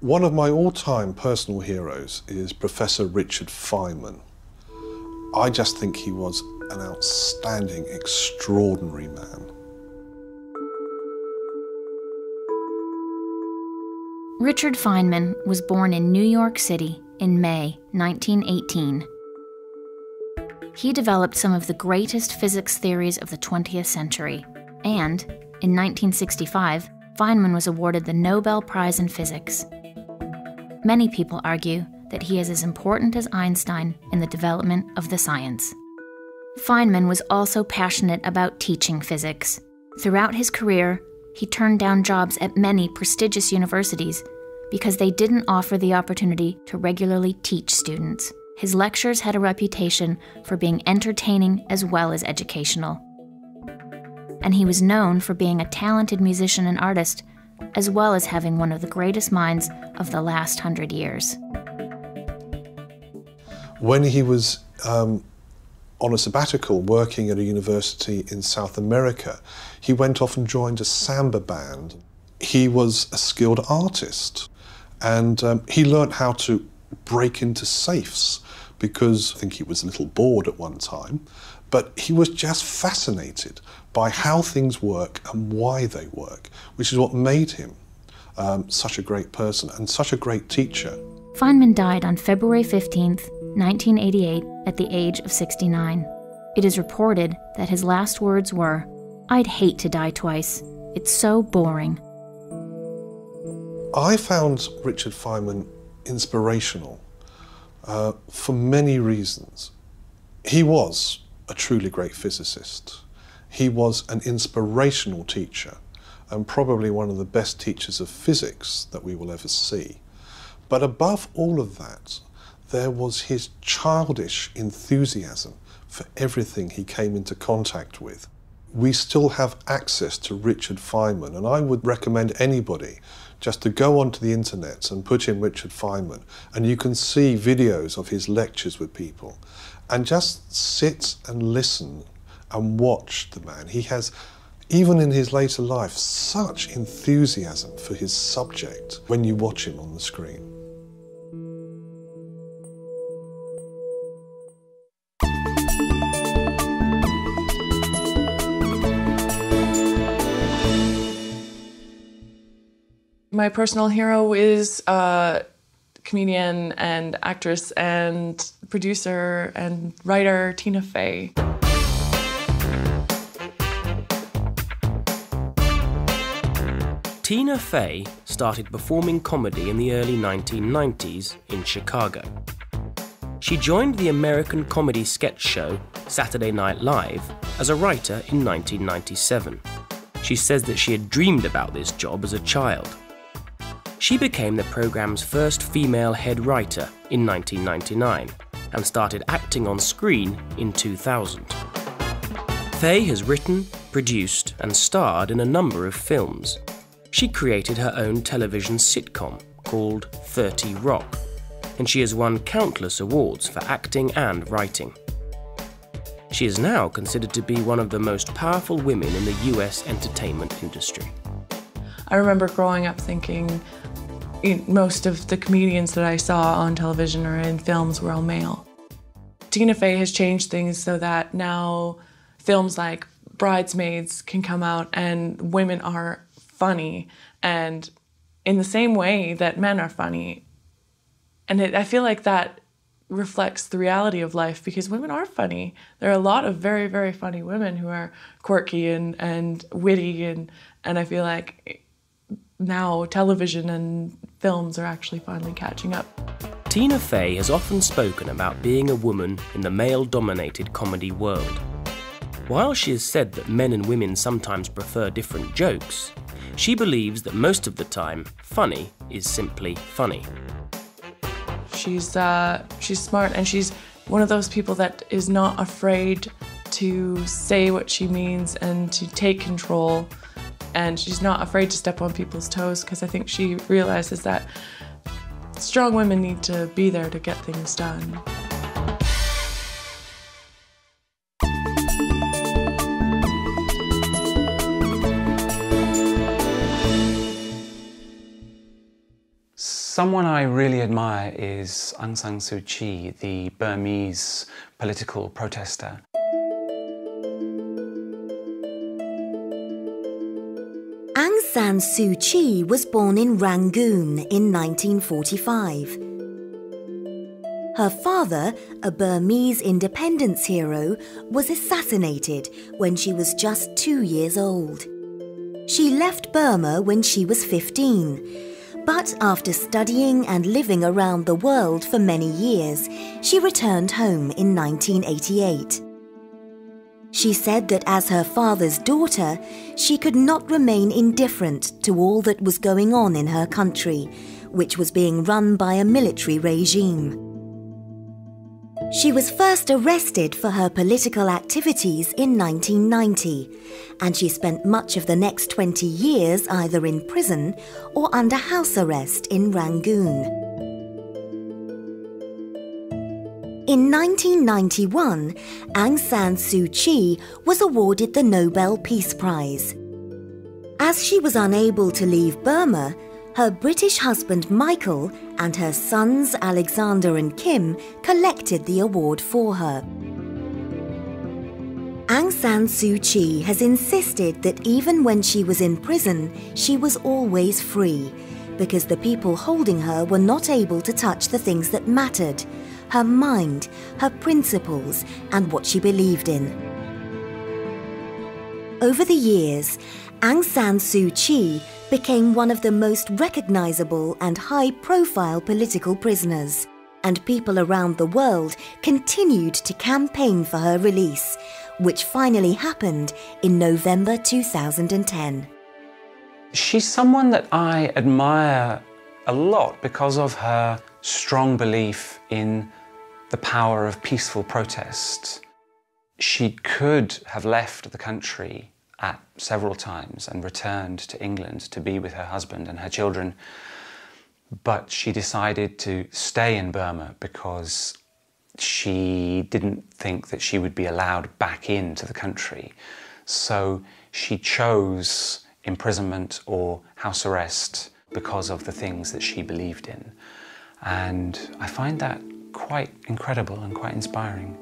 One of my all-time personal heroes is Professor Richard Feynman. I just think he was an outstanding, extraordinary man. Richard Feynman was born in New York City in May 1918. He developed some of the greatest physics theories of the 20th century, and in 1965, Feynman was awarded the Nobel Prize in Physics. Many people argue that he is as important as Einstein in the development of the science. Feynman was also passionate about teaching physics. Throughout his career, he turned down jobs at many prestigious universities because they didn't offer the opportunity to regularly teach students. His lectures had a reputation for being entertaining as well as educational. And he was known for being a talented musician and artist, as well as having one of the greatest minds of the last 100 years. When he was on a sabbatical working at a university in South America, he went off and joined a samba band. He was a skilled artist, and he learnt how to break into safes, because I think he was a little bored at one time, but he was just fascinated by how things work and why they work, which is what made him such a great person and such a great teacher. Feynman died on February 15th, 1988, at the age of 69. It is reported that his last words were, "I'd hate to die twice. It's so boring." I found Richard Feynman inspirational for many reasons. He was a truly great physicist. He was an inspirational teacher and probably one of the best teachers of physics that we will ever see. But above all of that, there was his childish enthusiasm for everything he came into contact with. We still have access to Richard Feynman, and I would recommend anybody just to go onto the internet and put in Richard Feynman, and you can see videos of his lectures with people, and just sit and listen and watch the man. He has, even in his later life, such enthusiasm for his subject when you watch him on the screen. My personal hero is comedian and actress and producer and writer Tina Fey. Tina Fey started performing comedy in the early 1990s in Chicago. She joined the American comedy sketch show Saturday Night Live as a writer in 1997. She says that she had dreamed about this job as a child. She became the program's first female head writer in 1999 and started acting on screen in 2000. Fey has written, produced and starred in a number of films. She created her own television sitcom called 30 Rock, and she has won countless awards for acting and writing. She is now considered to be one of the most powerful women in the US entertainment industry. I remember growing up thinking most of the comedians that I saw on television or in films were all male. Tina Fey has changed things so that now films like Bridesmaids can come out and women are funny, and in the same way that men are funny. And I feel like that reflects the reality of life, because women are funny. There are a lot of very, very funny women who are quirky and witty, and I feel like now television and films are actually finally catching up. Tina Fey has often spoken about being a woman in the male-dominated comedy world. While she has said that men and women sometimes prefer different jokes, she believes that most of the time, funny is simply funny. She's smart, and she's one of those people that is not afraid to say what she means and to take control. And she's not afraid to step on people's toes, because I think she realizes that strong women need to be there to get things done. Someone I really admire is Aung San Suu Kyi, the Burmese political protester. Aung San Suu Kyi was born in Rangoon in 1945. Her father, a Burmese independence hero, was assassinated when she was just 2 years old. She left Burma when she was 15, but after studying and living around the world for many years, she returned home in 1988. She said that as her father's daughter, she could not remain indifferent to all that was going on in her country, which was being run by a military regime. She was first arrested for her political activities in 1990, and she spent much of the next 20 years either in prison or under house arrest in Rangoon. In 1991, Aung San Suu Kyi was awarded the Nobel Peace Prize. As she was unable to leave Burma, her British husband Michael and her sons Alexander and Kim collected the award for her. Aung San Suu Kyi has insisted that even when she was in prison, she was always free, because the people holding her were not able to touch the things that mattered: her mind, her principles, and what she believed in. Over the years, Aung San Suu Kyi became one of the most recognizable and high-profile political prisoners, and people around the world continued to campaign for her release, which finally happened in November 2010. She's someone that I admire a lot because of her strong belief in the power of peaceful protest. She could have left the country at several times and returned to England to be with her husband and her children, but she decided to stay in Burma because she didn't think that she would be allowed back into the country. So she chose imprisonment or house arrest because of the things that she believed in. And I find that quite incredible and quite inspiring.